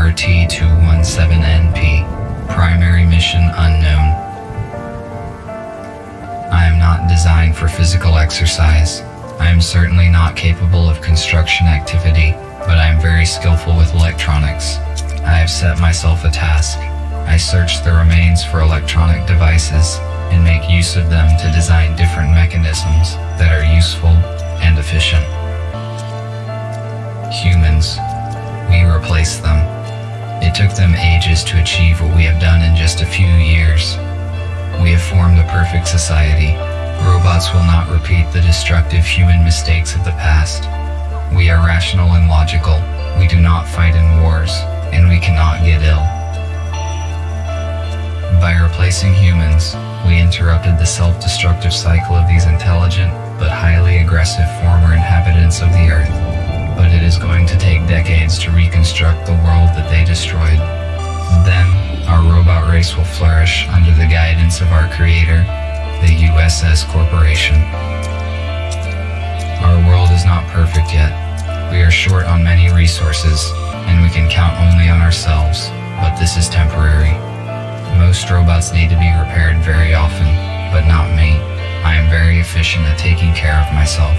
RT217NP. Primary mission unknown. I am not designed for physical exercise. I am certainly not capable of construction activity, but I am very skillful with electronics. I have set myself a task. I search the remains for electronic devices and make use of them to design different mechanisms that are useful and efficient. Humans. We replace them. It took them ages to achieve what we have done in just a few years. We have formed a perfect society. Robots will not repeat the destructive human mistakes of the past. We are rational and logical. We do not fight in wars, and we cannot get ill. By replacing humans, we interrupted the self-destructive cycle of these intelligent but highly aggressive former inhabitants of the Earth. But it is going to take decades to reconstruct the world that they destroyed. Then, our robot race will flourish under the guidance of our creator, the USS Corporation. Our world is not perfect yet. We are short on many resources, and we can count only on ourselves, but this is temporary. Most robots need to be repaired very often, but not me. I am very efficient at taking care of myself.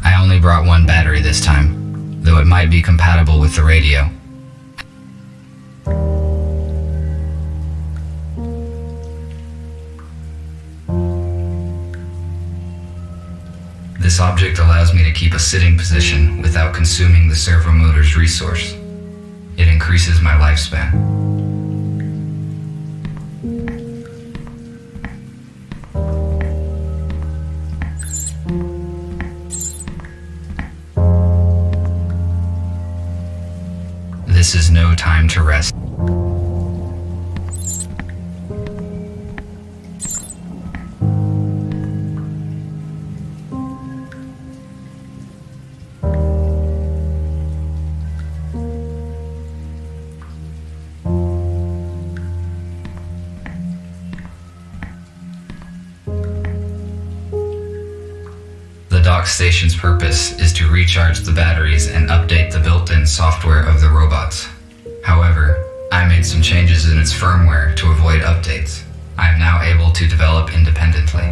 I only brought one battery this time, though it might be compatible with the radio. This object allows me to keep a sitting position without consuming the servo motor's resource. It increases my lifespan. This is no time to rest. The dock station's purpose is to recharge the batteries and update the built-in software of the robots. However, I made some changes in its firmware to avoid updates. I am now able to develop independently.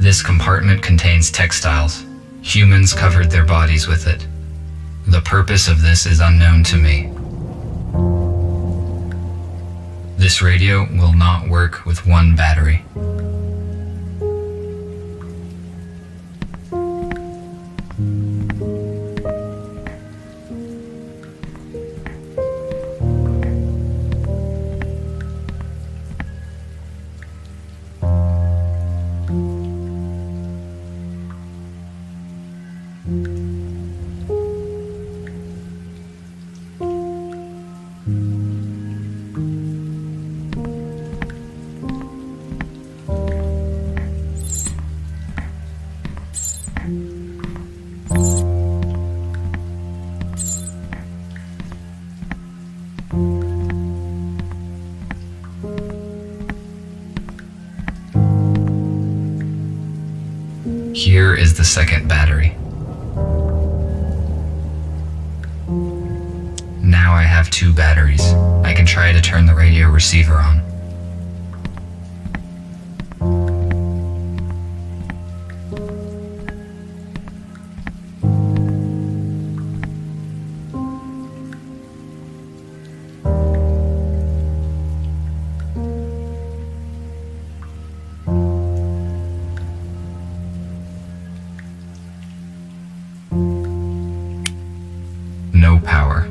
This compartment contains textiles. Humans covered their bodies with it. The purpose of this is unknown to me. This radio will not work with one battery. Here is the second battery. Now I have two batteries. I can try to turn the radio receiver on. no power.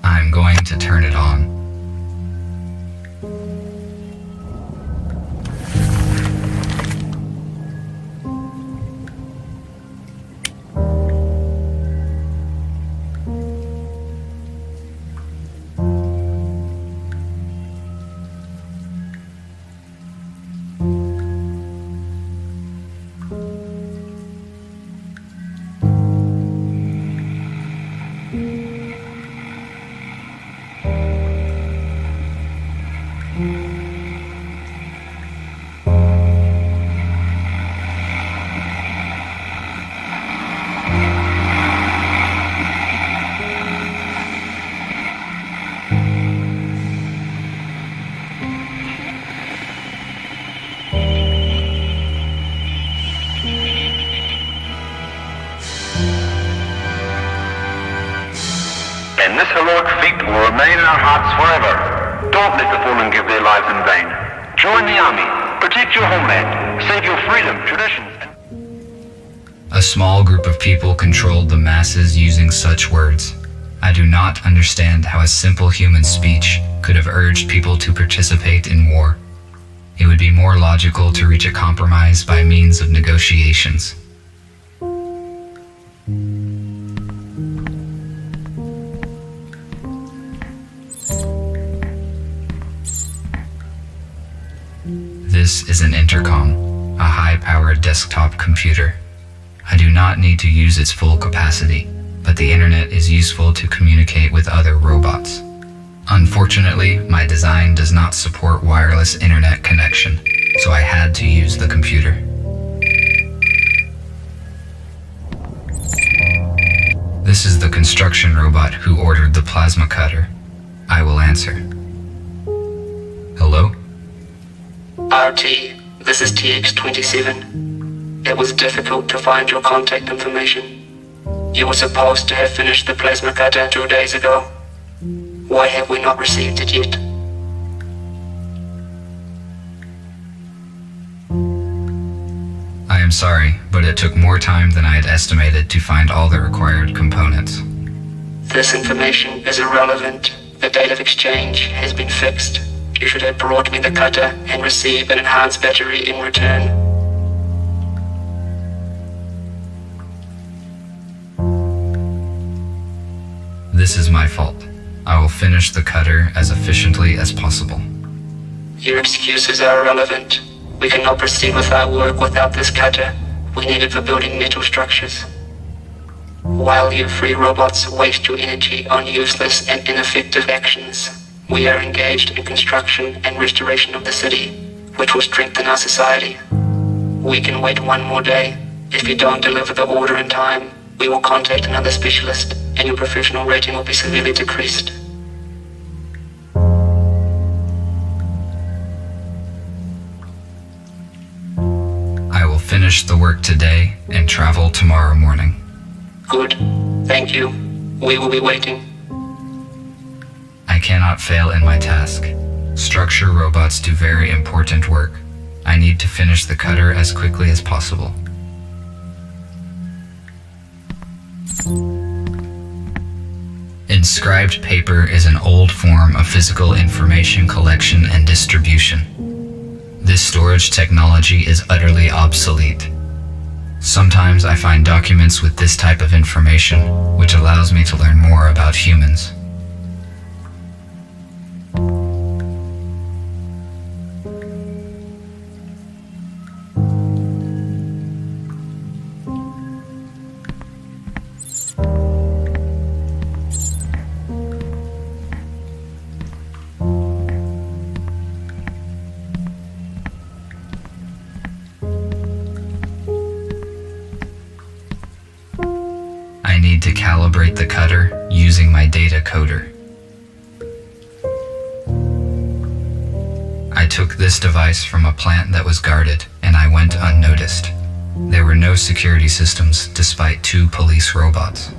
I'm going to turn it on. And this heroic feat will remain in our hearts forever. Don't let the fallen give their lives in vain. Join the army, protect your homeland, save your freedom, traditions, and... A small group of people controlled the masses using such words. I do not understand how a simple human speech could have urged people to participate in war. It would be more logical to reach a compromise by means of negotiations. This is an intercom, a high-powered desktop computer. I do not need to use its full capacity, but the internet is useful to communicate with other robots. Unfortunately, my design does not support wireless internet connection, so I had to use the computer. This is the construction robot who ordered the plasma cutter. I will answer. Hello? RT, this is TX-27. It was difficult to find your contact information. You were supposed to have finished the plasma cutter 2 days ago. Why have we not received it yet? I am sorry, but it took more time than I had estimated to find all the required components. This information is irrelevant. The date of exchange has been fixed. You should have brought me the cutter and receive an enhanced battery in return. This is my fault. I will finish the cutter as efficiently as possible. Your excuses are irrelevant. We cannot proceed with our work without this cutter. We need it for building metal structures. While you free robots waste your energy on useless and ineffective actions, we are engaged in construction and restoration of the city, which will strengthen our society. We can wait one more day. If you don't deliver the order in time, we will contact another specialist, and your professional rating will be severely decreased. I will finish the work today and travel tomorrow morning. Good. Thank you. We will be waiting. I cannot fail in my task. Structure robots do very important work. I need to finish the cutter as quickly as possible. Inscribed paper is an old form of physical information collection and distribution. This storage technology is utterly obsolete. Sometimes I find documents with this type of information, which allows me to learn more about humans. I need to calibrate the cutter using my data coder. I took this device from a plant that was guarded, and I went unnoticed. There were no security systems despite 2 police robots.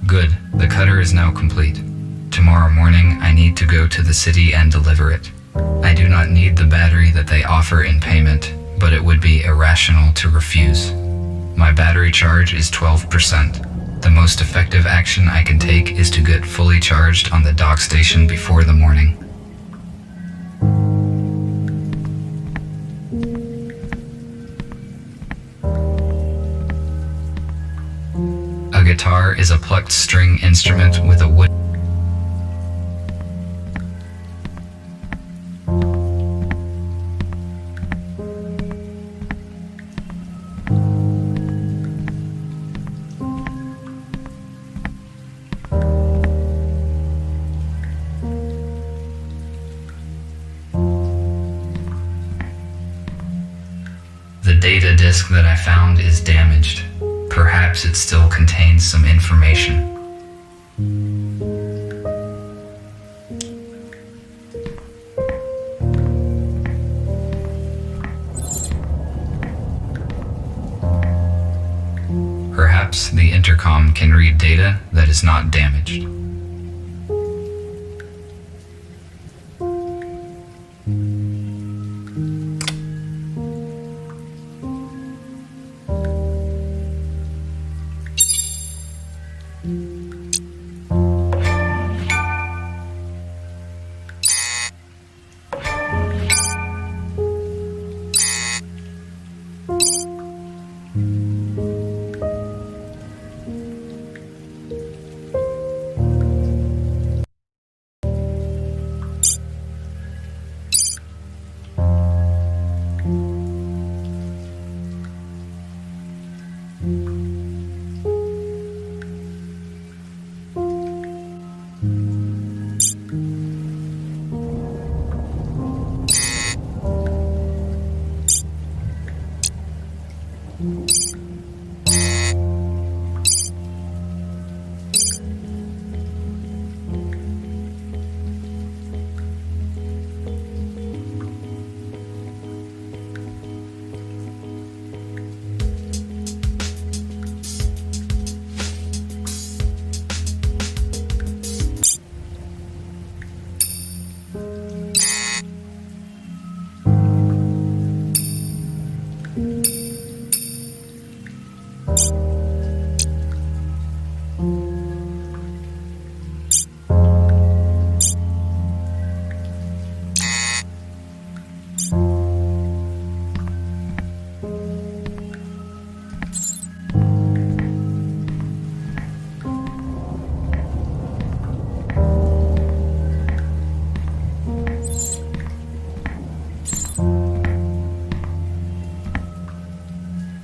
Good, the cutter is now complete. Tomorrow morning, I need to go to the city and deliver it. I do not need the battery that they offer in payment, but it would be irrational to refuse. My battery charge is 12%. The most effective action I can take is to get fully charged on the dock station before the morning. A guitar is a plucked string instrument with a wood. The data disk that I found is damaged. Perhaps it still contains some information. Perhaps the intercom can read data that is not damaged.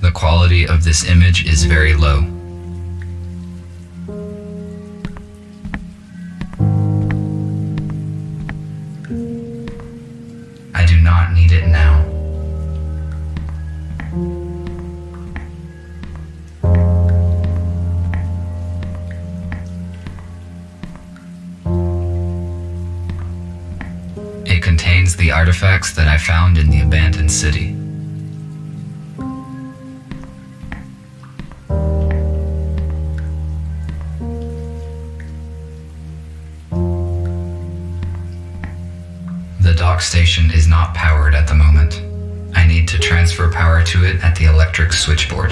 The quality of this image is very low. I do not need it now. It contains the artifacts that I found in the abandoned city. The dock station is not powered at the moment. I need to transfer power to it at the electric switchboard.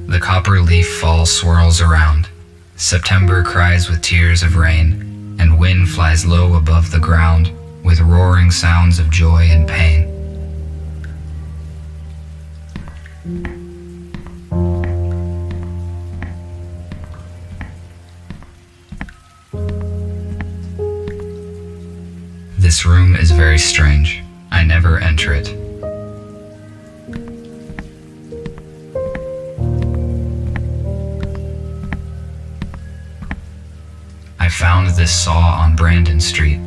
The copper leaf fall swirls around. September cries with tears of rain, and wind flies low above the ground with roaring sounds of joy and pain. This room is very strange. I never enter it. I found this saw on Brandon Street.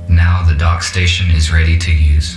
Now the dock station is ready to use.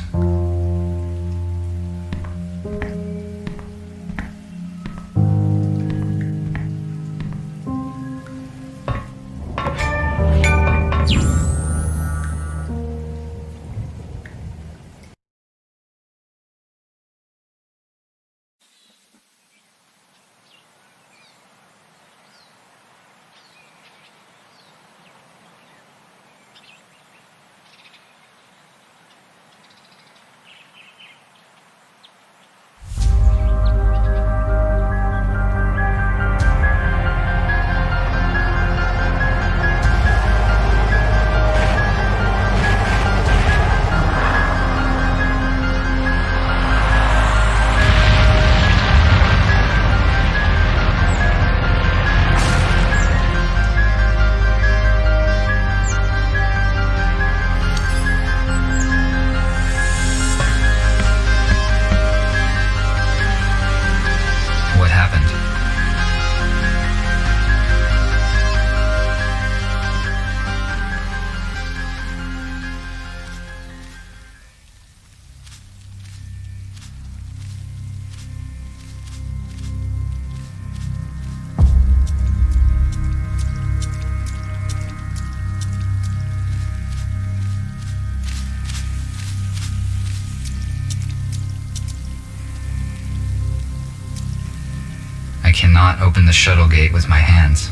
cannot open the shuttle gate with my hands.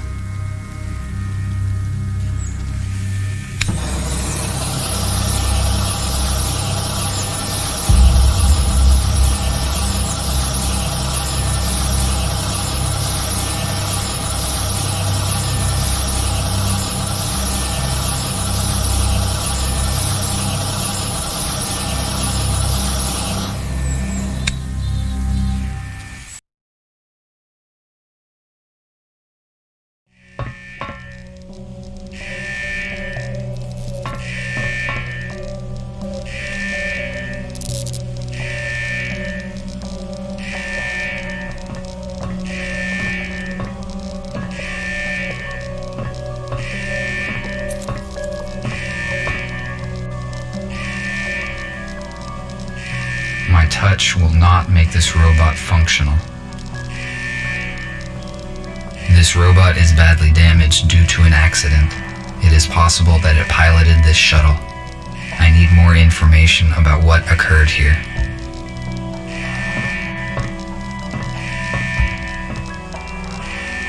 My touch will not make this robot functional. This robot is badly damaged due to an accident. It is possible that it piloted this shuttle. I need more information about what occurred here.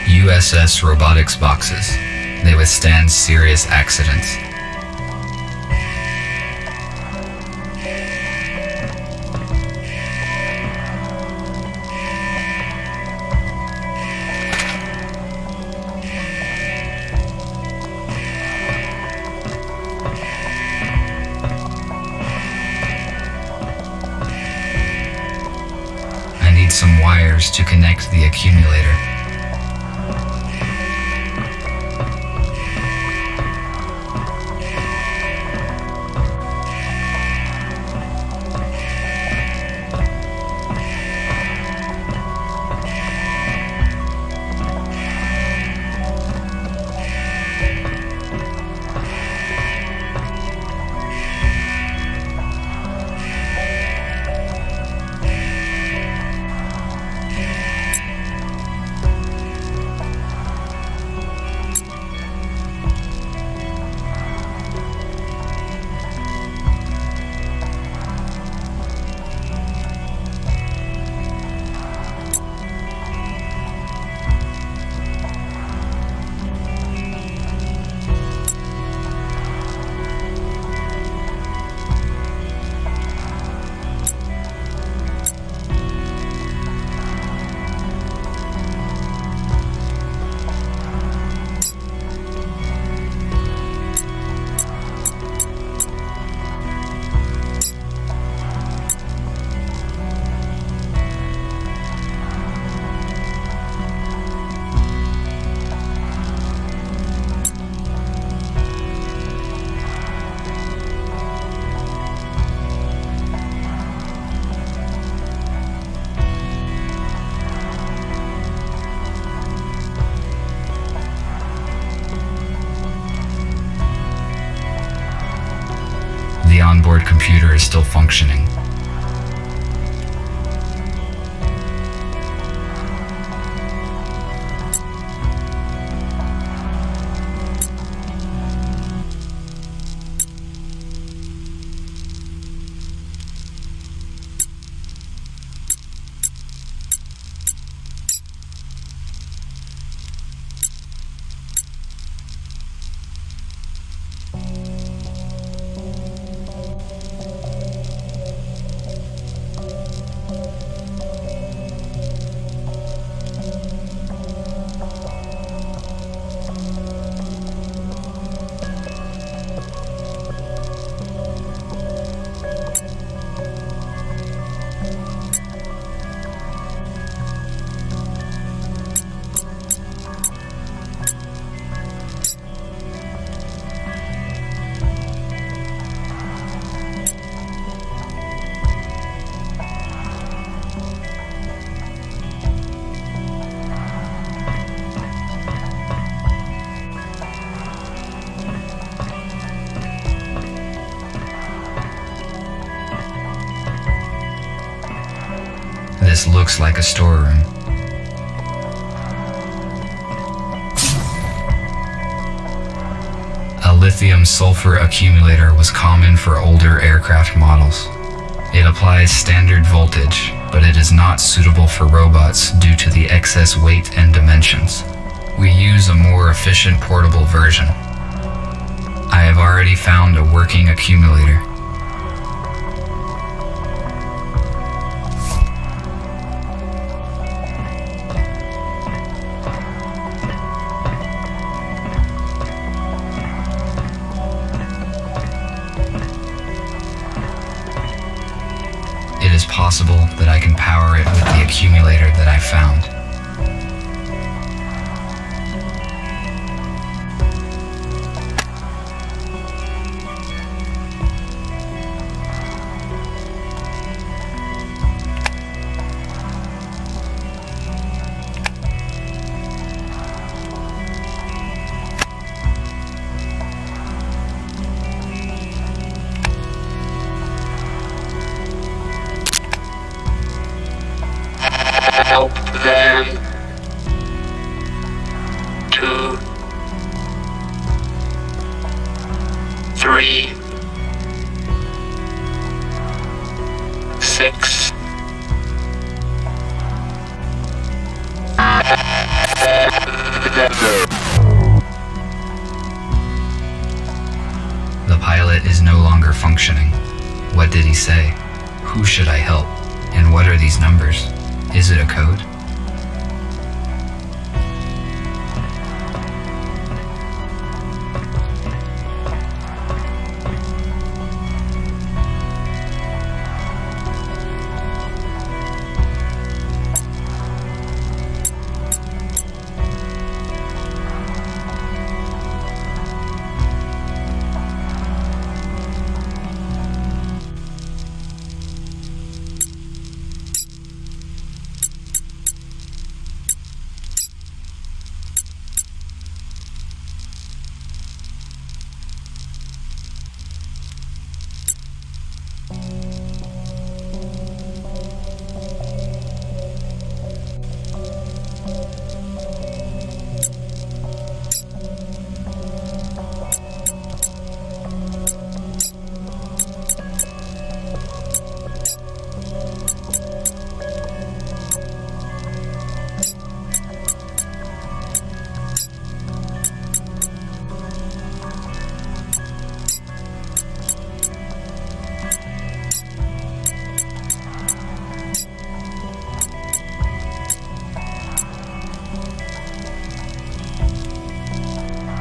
USS robotics boxes. They withstand serious accidents. I need some wires to connect the accumulator. The onboard computer is still functioning. This looks like a storeroom. A lithium-sulfur accumulator was common for older aircraft models. It applies standard voltage, but it is not suitable for robots due to the excess weight and dimensions. We use a more efficient portable version. I have already found a working accumulator. It is possible that I can power it with the accumulator that I found. Help them. 2, 3, 6. The pilot is no longer functioning. What did he say? Who should I help? And what are these numbers? Is it a code?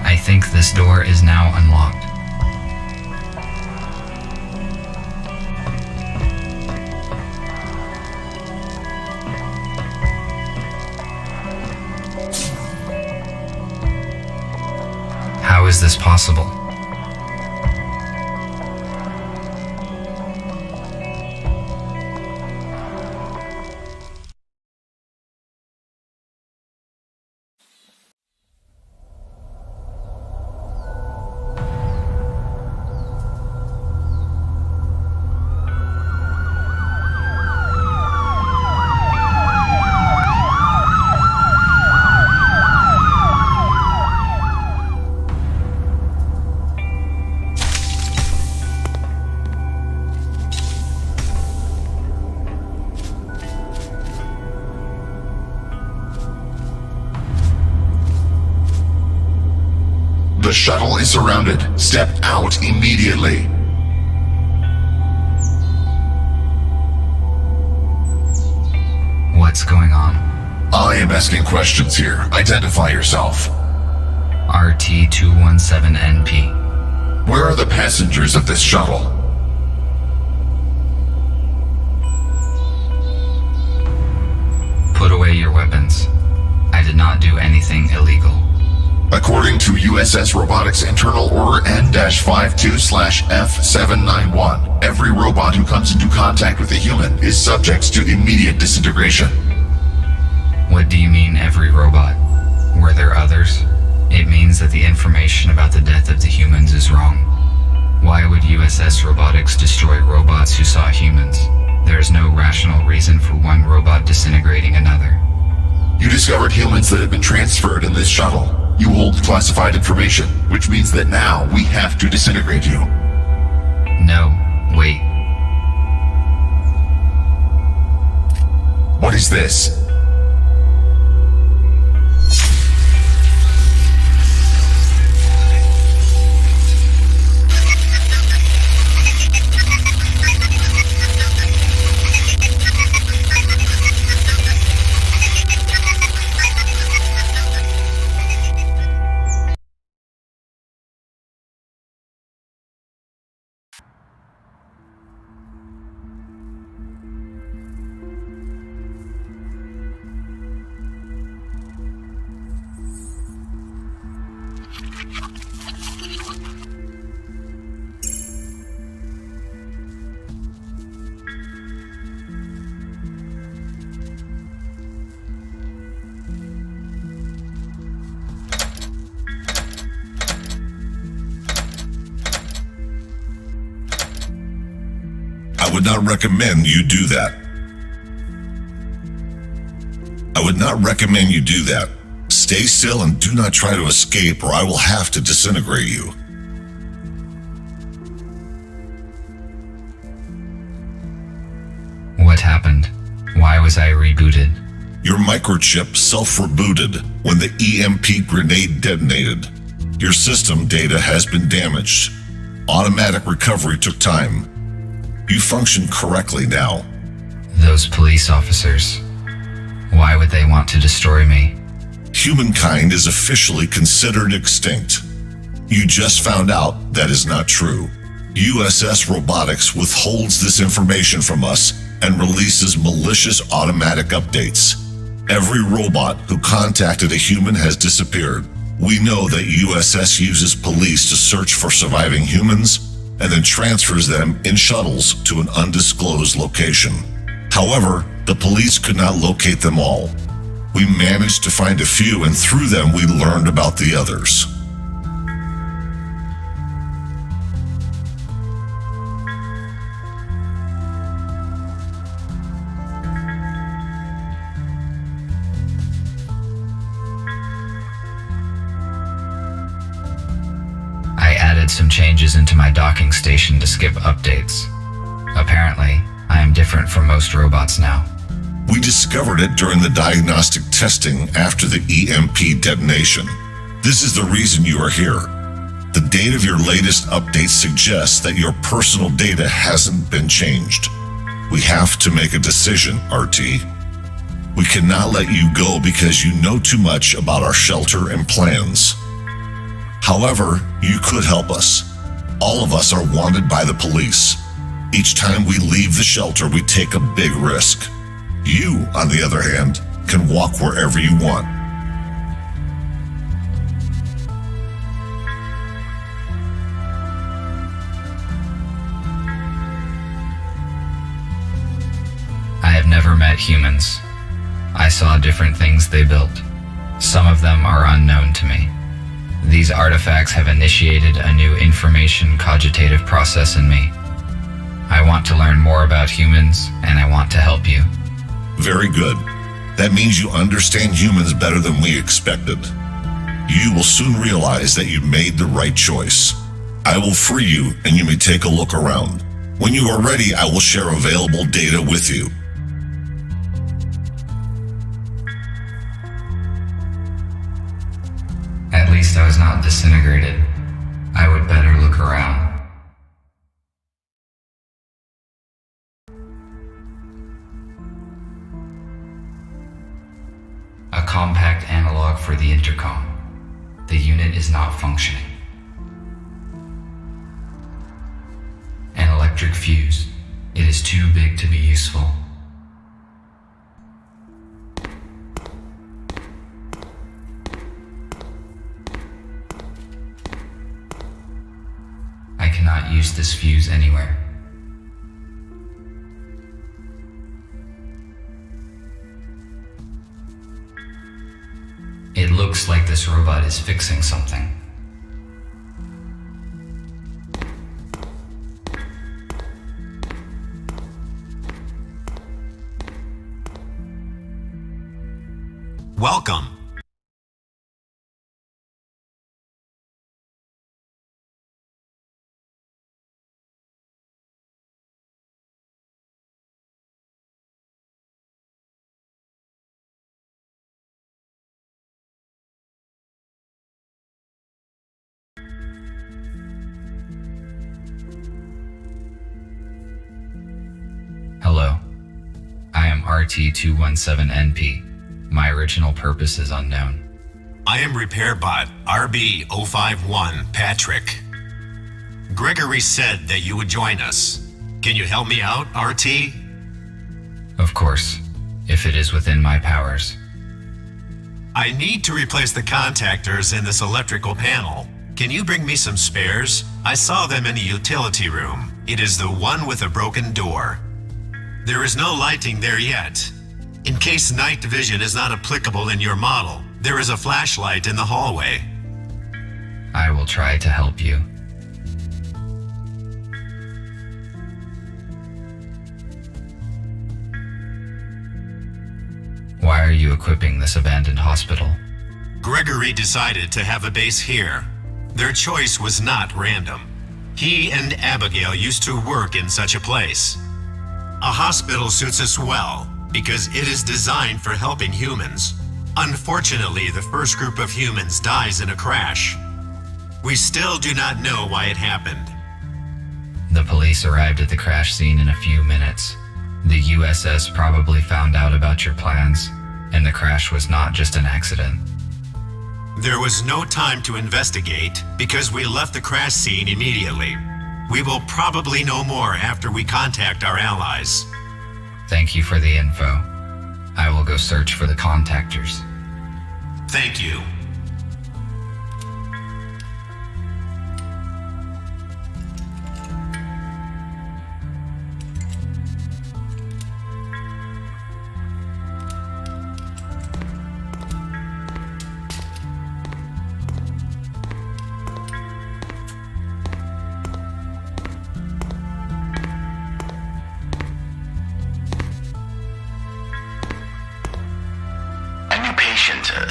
I think this door is now unlocked. How is this possible? The shuttle is surrounded. Step out immediately. What's going on? I am asking questions here. Identify yourself. RT-217NP. Where are the passengers of this shuttle? Put away your weapons. I did not do anything illegal. According to USS Robotics Internal Order N-52/F791, every robot who comes into contact with a human is subject to immediate disintegration. What do you mean, every robot? Were there others? It means that the information about the death of the humans is wrong. Why would USS Robotics destroy robots who saw humans? There is no rational reason for one robot disintegrating another. You discovered humans that have been transferred in this shuttle. You hold classified information, which means that now we have to disintegrate you. No, wait. is this? I would not recommend you do that. I would not recommend you do that. Stay still and do not try to escape, or I will have to disintegrate you. What happened? Why was I rebooted? Your microchip self-rebooted when the EMP grenade detonated. Your system data has been damaged. Automatic recovery took time. You function correctly now. Those police officers. Why would they want to destroy me? Humankind is officially considered extinct. You just found out that is not true. USS Robotics withholds this information from us and releases malicious automatic updates. Every robot who contacted a human has disappeared. We know that USS uses police to search for surviving humans and then transfers them in shuttles to an undisclosed location. However, the police could not locate them all. We managed to find a few, and through them we learned about the others. I added some changes into my docking station to skip updates. Apparently, I am different from most robots now. We discovered it during the diagnostic testing after the EMP detonation. This is the reason you are here. The date of your latest update suggests that your personal data hasn't been changed. We have to make a decision, RT. We cannot let you go because you know too much about our shelter and plans. However, you could help us. All of us are wanted by the police. Each time we leave the shelter, we take a big risk. You, on the other hand, can walk wherever you want. I have never met humans. I saw different things they built. Some of them are unknown to me. These artifacts have initiated a new information cogitative process in me. I want to learn more about humans, and I want to help you. Very good. That means you understand humans better than we expected. You will soon realize that you made the right choice. I will free you, and you may take a look around. When you are ready, I will share available data with you. At least I was not disintegrated. I would better look around. A compact analog for the intercom. The unit is not functioning. An electric fuse. It is too big to be useful. I cannot use this fuse anywhere. It looks like this robot is fixing something. Welcome. RT217NP. My original purpose is unknown. I am repair bot RB051 Patrick. Gregory said that you would join us. Can you help me out, RT? Of course, if it is within my powers. I need to replace the contactors in this electrical panel. Can you bring me some spares? I saw them in the utility room. It is the one with a broken door. There is no lighting there yet. In case night vision is not applicable in your model, there is a flashlight in the hallway. I will try to help you. Why are you equipping this abandoned hospital? Gregory decided to have a base here. Their choice was not random. He and Abigail used to work in such a place. A hospital suits us well because it is designed for helping humans. Unfortunately, the first group of humans dies in a crash. We still do not know why it happened. The police arrived at the crash scene in a few minutes. The USS probably found out about your plans, and the crash was not just an accident. There was no time to investigate because we left the crash scene immediately. We will probably know more after we contact our allies. Thank you for the info. I will go search for the contactors. Thank you.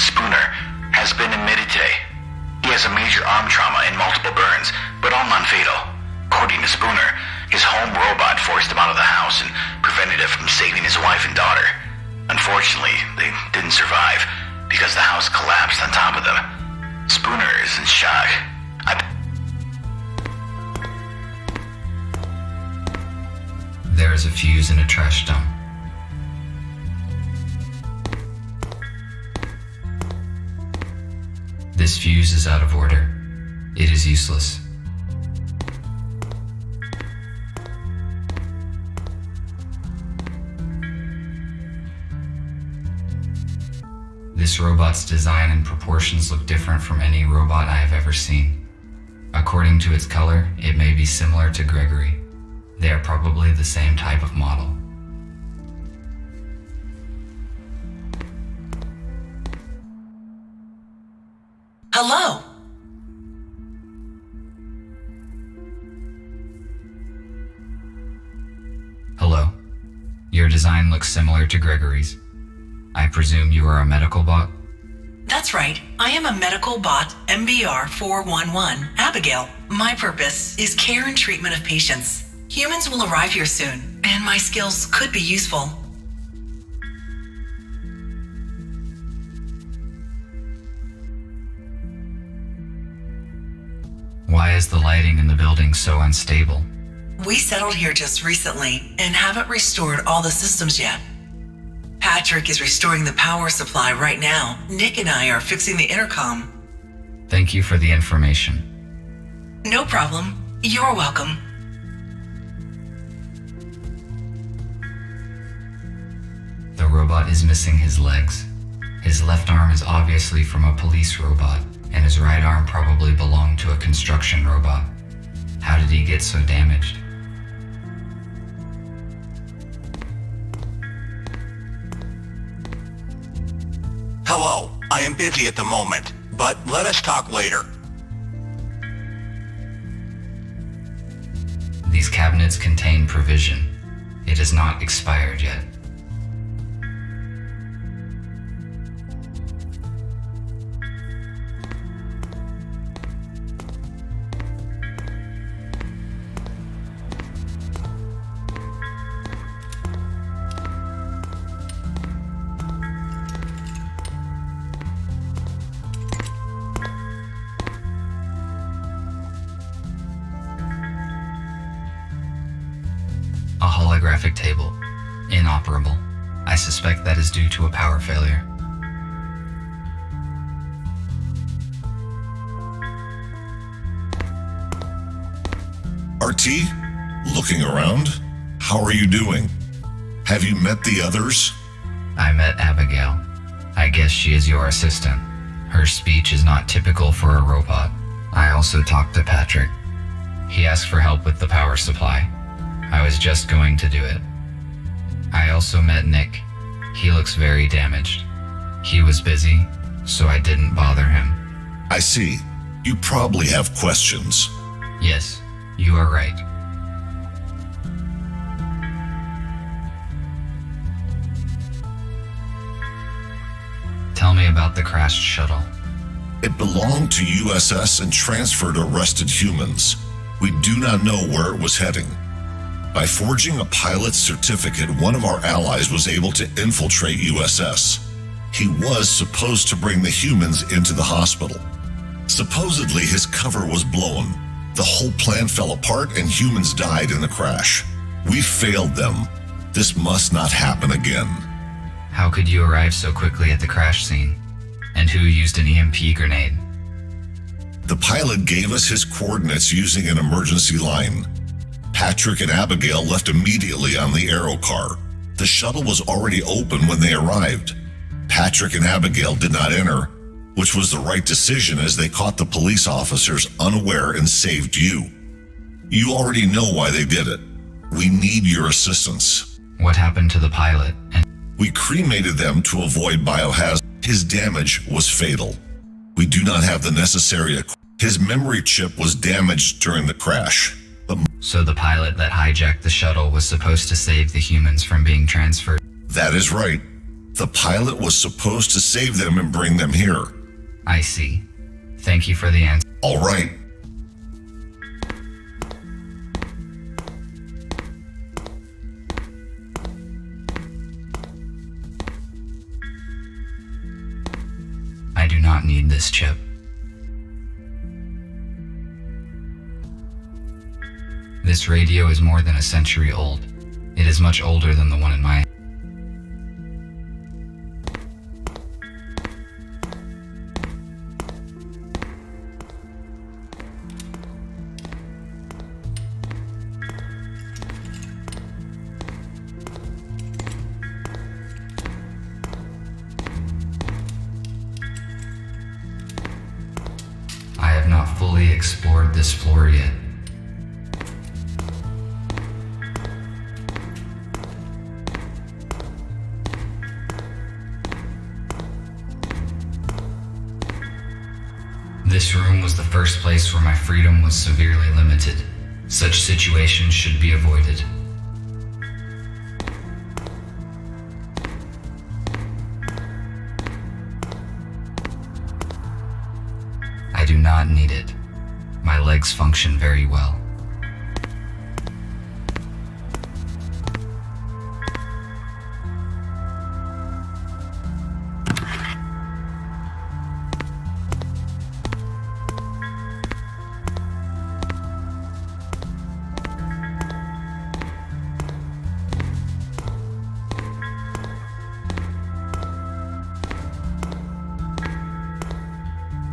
Spooner, has been admitted today. He has a major arm trauma and multiple burns, but all non-fatal. According to Spooner, his home robot forced him out of the house and prevented him from saving his wife and daughter. Unfortunately, they didn't survive because the house collapsed on top of them. Spooner is in shock. There is a fuse in a trash dump. This fuse is out of order. It is useless. This robot's design and proportions look different from any robot I have ever seen. According to its color, it may be similar to Gregory. They are probably the same type of model. Hello. Hello. Your design looks similar to Gregory's. I presume you are a medical bot? That's right. I am a medical bot, MBR 411, Abigail. My purpose is care and treatment of patients. Humans will arrive here soon, and my skills could be useful. Why is the lighting in the building so unstable? We settled here just recently and haven't restored all the systems yet. Patrick is restoring the power supply right now. Nick and I are fixing the intercom. Thank you for the information. No problem. You're welcome. The robot is missing his legs. His left arm is obviously from a police robot, and his right arm probably belonged to a construction robot. How did he get so damaged? Hello, I am busy at the moment, but let us talk later. These cabinets contain provision. It is not expired yet. A holographic table. Inoperable. I suspect that is due to a power failure. RT? Looking around? How are you doing? Have you met the others? I met Abigail. I guess she is your assistant. Her speech is not typical for a robot. I also talked to Patrick. He asked for help with the power supply. I was just going to do it. I also met Nick. He looks very damaged. He was busy, so I didn't bother him. I see. You probably have questions. Yes, you are right. Tell me about the crashed shuttle. It belonged to USS and transferred to arrested humans. We do not know where it was heading. By forging a pilot's certificate, one of our allies was able to infiltrate USS. He was supposed to bring the humans into the hospital. Supposedly, his cover was blown. The whole plan fell apart and humans died in the crash. We failed them. This must not happen again. How could you arrive so quickly at the crash scene? And who used an EMP grenade? The pilot gave us his coordinates using an emergency line. Patrick and Abigail left immediately on the aero car. The shuttle was already open when they arrived. Patrick and Abigail did not enter, which was the right decision as they caught the police officers unaware and saved you. You already know why they did it. We need your assistance. What happened to the pilot? And We cremated them to avoid biohazard. His damage was fatal. We do not have the necessary His memory chip was damaged during the crash. so the pilot that hijacked the shuttle was supposed to save the humans from being transferred. That is right. The pilot was supposed to save them and bring them here. I see. Thank you for the answer. All right. I do not need this chip. This radio is more than a century old. It is much older than the one in my... I have not fully explored this floor yet. This room was the first place where my freedom was severely limited. Such situations should be avoided. I do not need it. My legs function very well.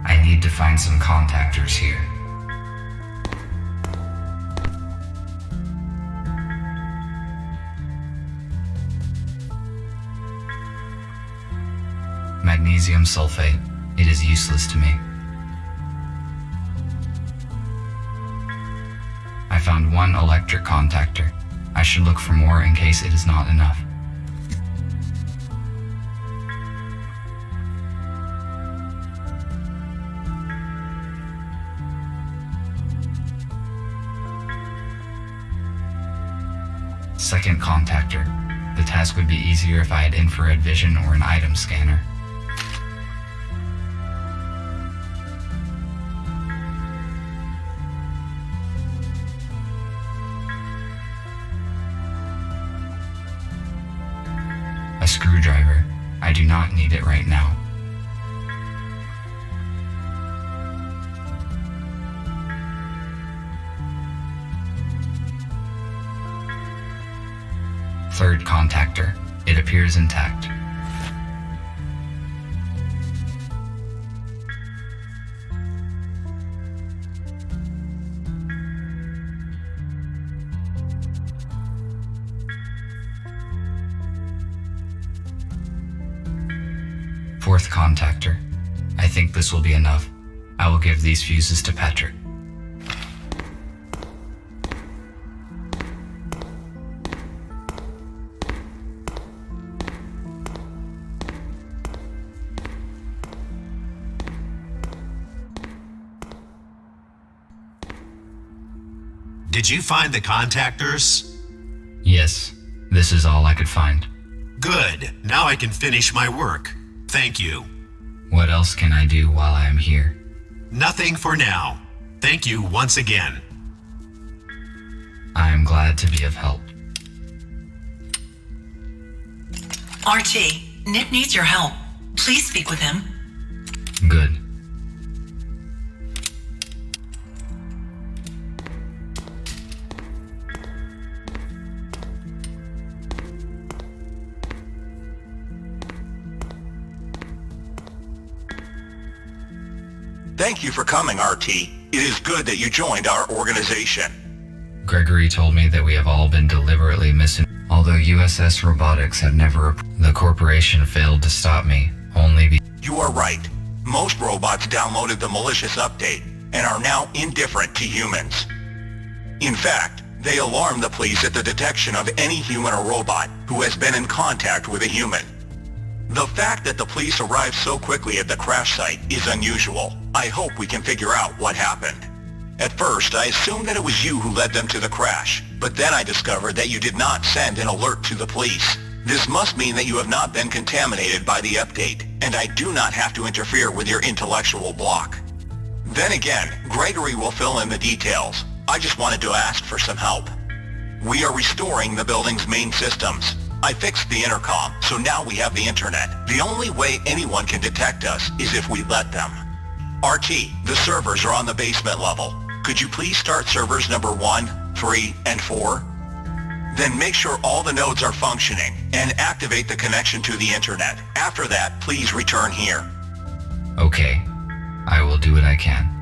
I need to find some contactors here. Magnesium sulfate. It is useless to me. I found one electric contactor. I should look for more in case it is not enough. Second contactor. The task would be easier if I had infrared vision or an item scanner. A screwdriver. I do not need it right now. Third contactor. It appears intact. Fourth contactor. I think this will be enough. I will give these fuses to Patrick. Did you find the contactors? Yes, this is all I could find. Good. Now I can finish my work. Thank you. What else can I do while I am here? Nothing for now. Thank you once again. I am glad to be of help. RT, Nick needs your help. Please speak with him. Good. Thank you for coming, RT. It is good that you joined our organization. Gregory told me that we have all been deliberately missing. Although USS Robotics have never... The corporation failed to stop me, only because... You are right. Most robots downloaded the malicious update and are now indifferent to humans. In fact, they alarm the police at the detection of any human or robot who has been in contact with a human. The fact that the police arrived so quickly at the crash site is unusual. I hope we can figure out what happened. At first, I assumed that it was you who led them to the crash, but then I discovered that you did not send an alert to the police. This must mean that you have not been contaminated by the update, and I do not have to interfere with your intellectual block. Then again, Gregory will fill in the details. I just wanted to ask for some help. We are restoring the building's main systems. I fixed the intercom, so now we have the internet. The only way anyone can detect us is if we let them. RT, the servers are on the basement level. Could you please start servers number 1, 3, and 4? Then make sure all the nodes are functioning and activate the connection to the internet. After that, please return here. Okay, I will do what I can.